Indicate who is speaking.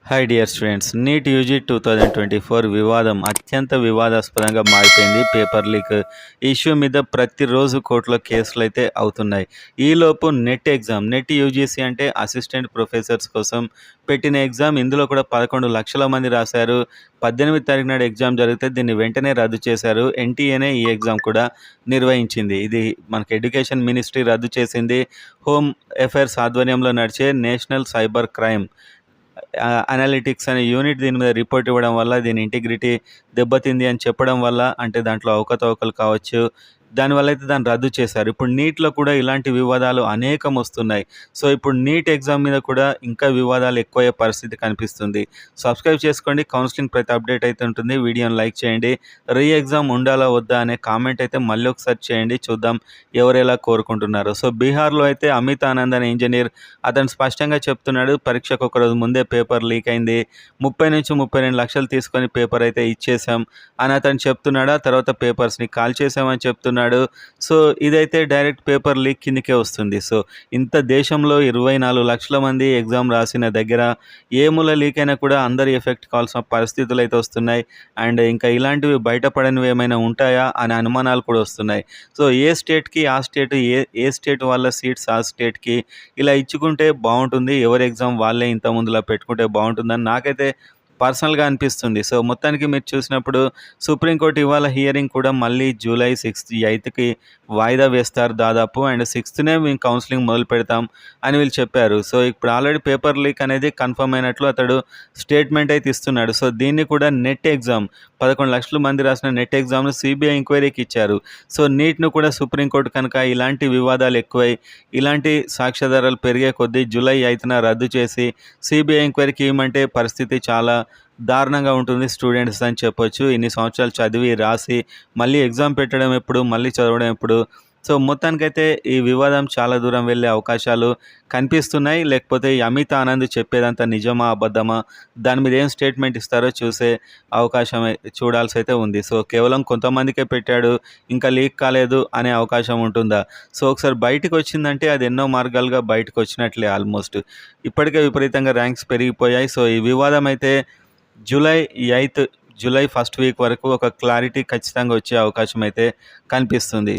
Speaker 1: Hi dear students, NEET UG 2024 వివాదం అత్యంత వివాదాస్పదంగా మారిపోయింది. పేపర్ లీక్ ఇష్యూ మీద ప్రతిరోజు కోర్టులో కేసులు అయితే అవుతున్నాయి. ఈలోపు నెట్ యూజీసీ అంటే అసిస్టెంట్ ప్రొఫెసర్స్ కోసం పెట్టిన ఎగ్జామ్. ఇందులో కూడా 11 లక్షల మంది రాశారు. 18 తారీఖు నాడు ఎగ్జామ్ జరిగితే దీన్ని వెంటనే రద్దు చేశారు. ఎన్టీఏనే ఈ ఎగ్జామ్ కూడా నిర్వహించింది. ఇది మనకి ఎడ్యుకేషన్ మినిస్ట్రీ రద్దు చేసింది. హోమ్ అఫైర్స్ ఆధ్వర్యంలో నడిచే నేషనల్ సైబర్ క్రైమ్ అనలిటిక్స్ అనే యూనిట్ దీని మీద రిపోర్ట్ ఇవ్వడం వల్ల దీని ఇంటిగ్రిటీ దెబ్బతింది అని చెప్పడం వల్ల, అంటే దాంట్లో అవకతవకలు కావచ్చు, దానివల్ల అయితే దాన్ని రద్దు చేశారు. ఇప్పుడు నీట్లో కూడా ఇలాంటి వివాదాలు అనేకం వస్తున్నాయి. సో ఇప్పుడు నీట్ ఎగ్జామ్ మీద కూడా ఇంకా వివాదాలు ఎక్కువయ్యే పరిస్థితి కనిపిస్తుంది. సబ్స్క్రైబ్ చేసుకోండి. కౌన్సిలింగ్ ప్రతి అప్డేట్ అయితే ఉంటుంది. వీడియోని లైక్ చేయండి. రీ ఎగ్జామ్ ఉండాలా వద్దా అనే కామెంట్ అయితే మళ్ళీ ఒకసారి చేయండి. చూద్దాం ఎవరు ఎలా కోరుకుంటున్నారు. సో బీహార్లో అయితే అమిత్ ఆనంద్ అనే ఇంజనీర్ అతను స్పష్టంగా చెప్తున్నాడు, పరీక్షకు ఒకరోజు ముందే పేపర్ లీక్ అయింది, 30 నుంచి 32 లక్షలు తీసుకొని పేపర్ అయితే ఇచ్చేసాం అని అతను చెప్తున్నాడు. ఆ తర్వాత పేపర్స్ని కాల్ చేసామని చెప్తున్నాడు. సో ఇదైతే డైరెక్ట్ పేపర్ లీక్ కిందకే వస్తుంది. సో ఇంత దేశంలో 24 లక్షల మంది ఎగ్జామ్ రాసిన దగ్గర ఏ మూల లీక్ అయినా కూడా అందరి ఎఫెక్ట్ కావాల్సిన పరిస్థితులు అయితే వస్తున్నాయి. అండ్ ఇంకా ఇలాంటివి బయటపడనివి ఏమైనా ఉంటాయా అనే అనుమానాలు కూడా వస్తున్నాయి. సో ఏ స్టేట్కి ఆ స్టేట్, ఏ స్టేట్ వాళ్ళ సీట్స్ ఆ స్టేట్కి ఇలా ఇచ్చుకుంటే బాగుంటుంది. ఎవరి ఎగ్జామ్ వాళ్ళే ఇంత ముందులా పెట్టుకుంటే బాగుంటుందని నాకైతే పర్సనల్గా అనిపిస్తుంది. సో మొత్తానికి మీరు చూసినప్పుడు సుప్రీంకోర్టు ఇవాళ హియరింగ్ కూడా మళ్ళీ జూలై 6th, 8కి వాయిదా వేస్తారు దాదాపు. అండ్ 6th మేము కౌన్సిలింగ్ మొదలు పెడతాం అని వీళ్ళు చెప్పారు. సో ఇప్పుడు ఆల్రెడీ పేపర్ లీక్ అనేది కన్ఫర్మ్ అయినట్లు అతడు స్టేట్మెంట్ అయితే ఇస్తున్నాడు. సో దీన్ని కూడా నెట్ ఎగ్జామ్ 11 లక్షల మంది రాసిన నెట్ ఎగ్జామ్ను సిబిఐ ఎంక్వైరీకి ఇచ్చారు. సో నీట్ను కూడా సుప్రీంకోర్టు కనుక ఇలాంటి వివాదాలు ఎక్కువై ఇలాంటి సాక్ష్యాధారాలు పెరిగే కొద్దీ జూలై 8న రద్దు చేసి సిబిఐ ఎంక్వైరీకి ఇవ్వమంటే పరిస్థితి చాలా దారుణంగా ఉంటుంది స్టూడెంట్స్ అని చెప్పొచ్చు. ఇన్ని సంవత్సరాలు చదివి రాసి మళ్ళీ ఎగ్జామ్ పెట్టడం ఎప్పుడు, మళ్ళీ చదవడం ఎప్పుడు. సో మొత్తానికైతే ఈ వివాదం చాలా దూరం వెళ్ళే అవకాశాలు కనిపిస్తున్నాయి. లేకపోతే ఈ అమిత్ ఆనంద్ చెప్పేదంతా నిజమా అబద్ధమా, దాని మీద ఏం స్టేట్మెంట్ ఇస్తారో చూసే అవకాశం చూడాల్సి అయితే ఉంది. సో కేవలం కొంతమందికే పెట్టాడు, ఇంకా లీక్ కాలేదు అనే అవకాశం ఉంటుందా? సో ఒకసారి బయటకు వచ్చిందంటే అది ఎన్నో మార్గాలుగా బయటకు వచ్చినట్లే ఆల్మోస్ట్. ఇప్పటికే విపరీతంగా ర్యాంక్స్ పెరిగిపోయాయి. సో ఈ వివాదం అయితే జూలై 8, జూలై 1st వీక్ వరకు ఒక క్లారిటీ ఖచ్చితంగా వచ్చే అవకాశం అయితే కనిపిస్తుంది.